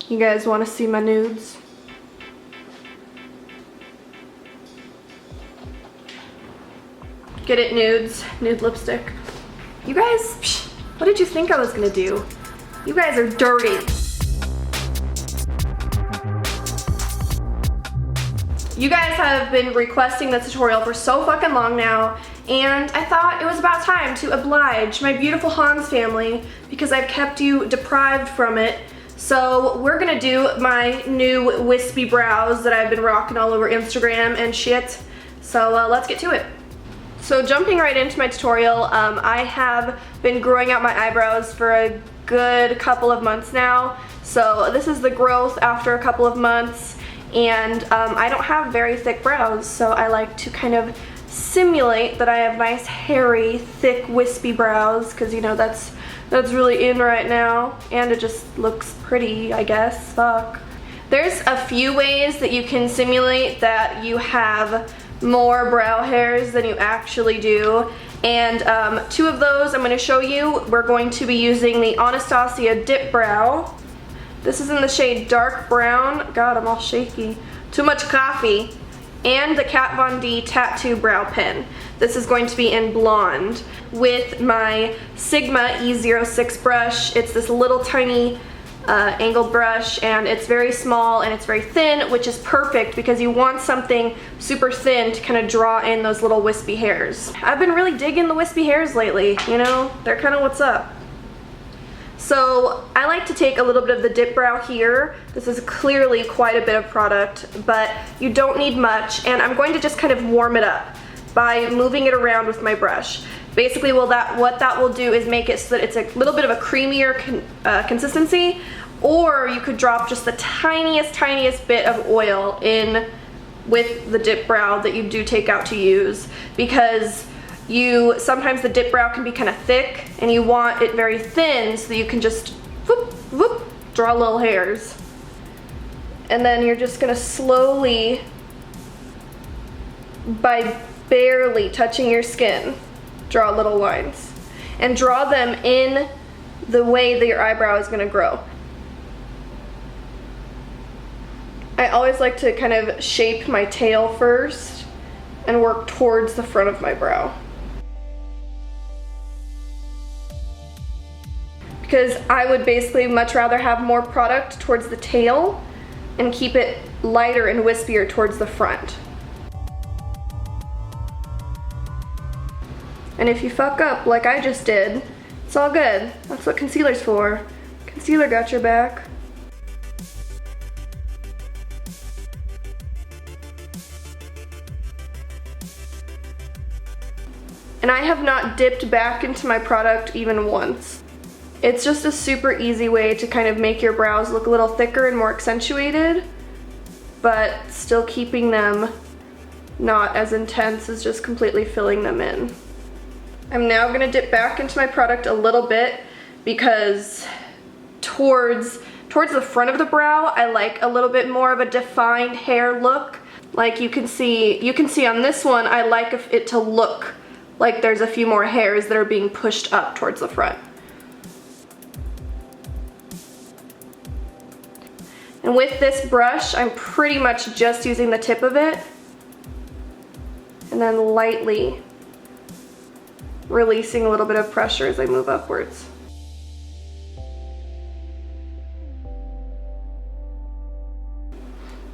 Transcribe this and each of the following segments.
You guys want to see my nudes? Get it, nudes? Nude lipstick. You guys, psh, what did you think I was gonna do? You guys are dirty. You guys have been requesting this tutorial for so fucking long now, and I thought it was about time to oblige my beautiful Hanz family because I've kept you deprived from it. So we're gonna do my new wispy brows that I've been rocking all over Instagram and shit. So let's get to it. So jumping right into my tutorial, I have been growing out my eyebrows for a good couple of months now. So this is the growth after a couple of months. And I don't have very thick brows, so I like to kind of simulate that I have nice, hairy, thick, wispy brows, because you know that's really in right now, and it just looks pretty, I guess. Fuck. There's a few ways that you can simulate that you have more brow hairs than you actually do, and two of those I'm going to show you. We're going to be using the Anastasia Dipbrow. This is in the shade dark brown. God, I'm all shaky. Too much coffee. And the Kat Von D tattoo brow pen. This is going to be in blonde with my Sigma E06 brush. It's this little tiny angled brush, and it's very small and it's very thin, which is perfect because you want something super thin to kind of draw in those little wispy hairs. I've been really digging the wispy hairs lately, you know? They're kind of what's up. So I like to take a little bit of the Dipbrow here. This is clearly quite a bit of product, but you don't need much, and I'm going to just kind of warm it up by moving it around with my brush. Basically, what that will do is make it so that it's a little bit of a creamier consistency, or you could drop just the tiniest bit of oil in with the Dipbrow that you do take out to use, because sometimes the Dipbrow can be kind of thick and you want it very thin so that you can just whoop, whoop, draw little hairs. And then you're just gonna slowly, by barely touching your skin, draw little lines. And draw them in the way that your eyebrow is gonna grow. I always like to kind of shape my tail first and work towards the front of my brow. Because I would basically much rather have more product towards the tail and keep it lighter and wispier towards the front. And if you fuck up like I just did, it's all good. That's what concealer's for. Concealer got your back. And I have not dipped back into my product even once. It's just a super easy way to kind of make your brows look a little thicker and more accentuated, but still keeping them not as intense as just completely filling them in. I'm now gonna dip back into my product a little bit because towards the front of the brow, I like a little bit more of a defined hair look. Like you can see on this one, I like it to look like there's a few more hairs that are being pushed up towards the front. And with this brush, I'm pretty much just using the tip of it and then lightly releasing a little bit of pressure as I move upwards.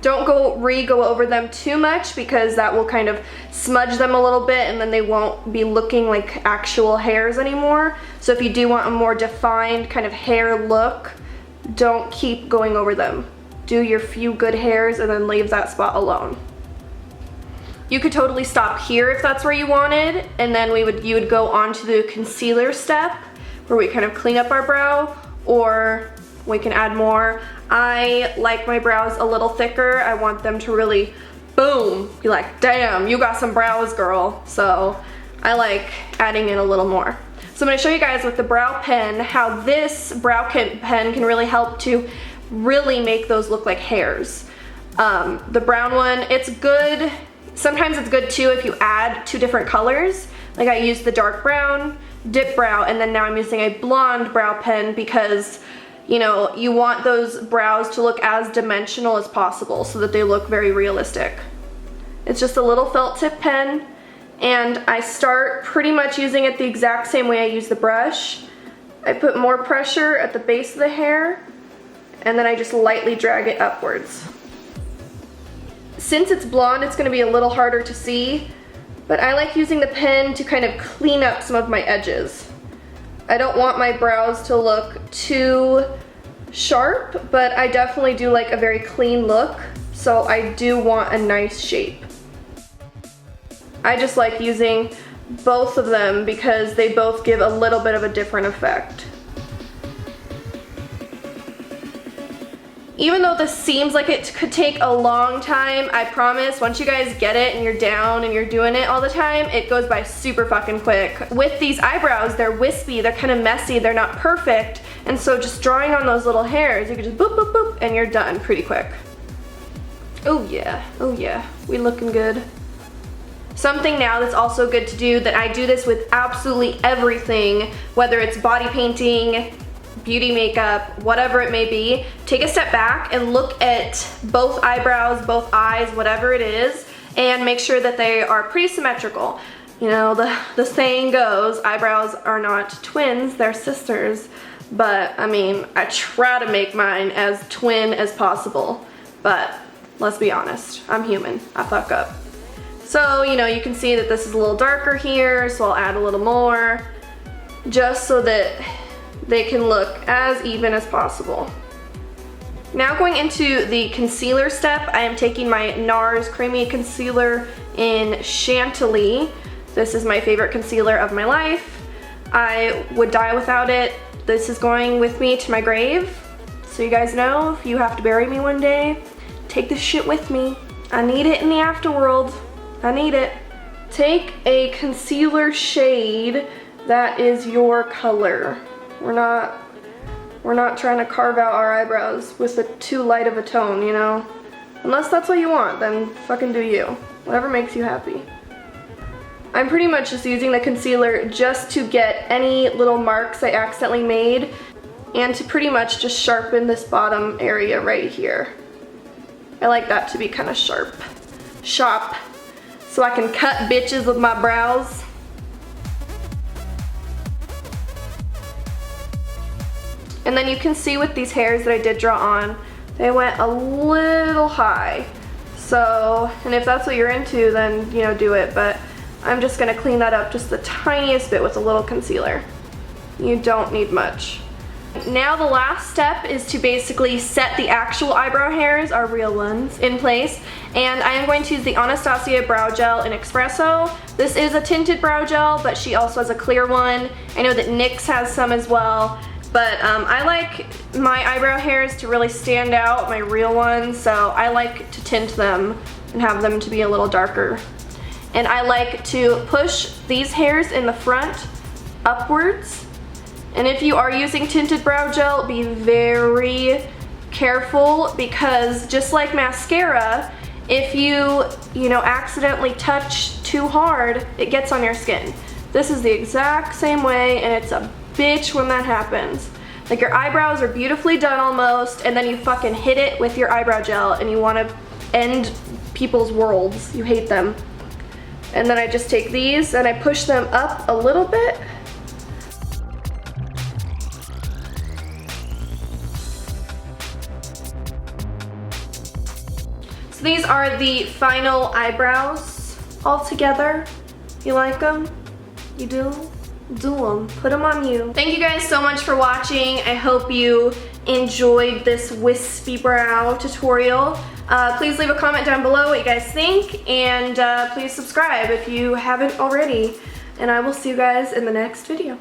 Don't go over them too much because that will kind of smudge them a little bit and then they won't be looking like actual hairs anymore. So if you do want a more defined kind of hair look, don't keep going over them. Do your few good hairs and then leave that spot alone. You could totally stop here if that's where you wanted, and then you would go on to the concealer step where we kind of clean up our brow, or we can add more. I like my brows a little thicker. I want them to really, boom, be like, damn, you got some brows, girl. So I like adding in a little more. So I'm gonna show you guys with the brow pen how this brow pen can really help to really make those look like hairs. The brown one, it's good. Sometimes it's good too if you add two different colors. Like I used the dark brown Dipbrow, and then now I'm using a blonde brow pen because you know, you want those brows to look as dimensional as possible so that they look very realistic. It's just a little felt tip pen, and I start pretty much using it the exact same way I use the brush. I put more pressure at the base of the hair, and then I just lightly drag it upwards. Since it's blonde, it's going to be a little harder to see, but I like using the pen to kind of clean up some of my edges. I don't want my brows to look too sharp, but I definitely do like a very clean look, so I do want a nice shape. I just like using both of them because they both give a little bit of a different effect. Even though this seems like it could take a long time, I promise once you guys get it and you're down and you're doing it all the time, it goes by super fucking quick. With these eyebrows, they're wispy, they're kind of messy, they're not perfect, and so just drawing on those little hairs, you can just boop, boop, boop, and you're done pretty quick. Oh yeah, we looking good. Something now that's also good to do, that I do this with absolutely everything, whether it's body painting, beauty makeup, whatever it may be, take a step back and look at both eyebrows, both eyes, whatever it is, and make sure that they are pretty symmetrical. You know, the saying goes, eyebrows are not twins, they're sisters. But, I mean, I try to make mine as twin as possible. But, let's be honest, I'm human, I fuck up. So, you know, you can see that this is a little darker here, so I'll add a little more, just so that they can look as even as possible. Now going into the concealer step, I am taking my NARS Creamy Concealer in Chantilly. This is my favorite concealer of my life. I would die without it. This is going with me to my grave. So you guys know, if you have to bury me one day, take this shit with me. I need it in the afterworld. I need it. Take a concealer shade that is your color. We're not trying to carve out our eyebrows with too light of a tone, you know? Unless that's what you want, then fucking do you. Whatever makes you happy. I'm pretty much just using the concealer just to get any little marks I accidentally made, and to pretty much just sharpen this bottom area right here. I like that to be kind of sharp, so I can cut bitches with my brows. And then you can see with these hairs that I did draw on, they went a little high. So, and if that's what you're into, then, you know, do it. But I'm just gonna clean that up just the tiniest bit with a little concealer. You don't need much. Now the last step is to basically set the actual eyebrow hairs, our real ones, in place. And I am going to use the Anastasia Brow Gel in Espresso. This is a tinted brow gel, but she also has a clear one. I know that NYX has some as well. But I like my eyebrow hairs to really stand out, my real ones, so I like to tint them and have them to be a little darker. And I like to push these hairs in the front upwards. And if you are using tinted brow gel, be very careful, because just like mascara, if you know, accidentally touch too hard, it gets on your skin. This is the exact same way, and it's a bitch when that happens. Like, your eyebrows are beautifully done almost, and then you fucking hit it with your eyebrow gel and you want to end people's worlds. You hate them. And then I just take these and I push them up a little bit. So these are the final eyebrows all together. You like them? You do? Do them. Put them on you. Thank you guys so much for watching. I hope you enjoyed this wispy brow tutorial. Please leave a comment down below what you guys think, and please subscribe if you haven't already. And I will see you guys in the next video.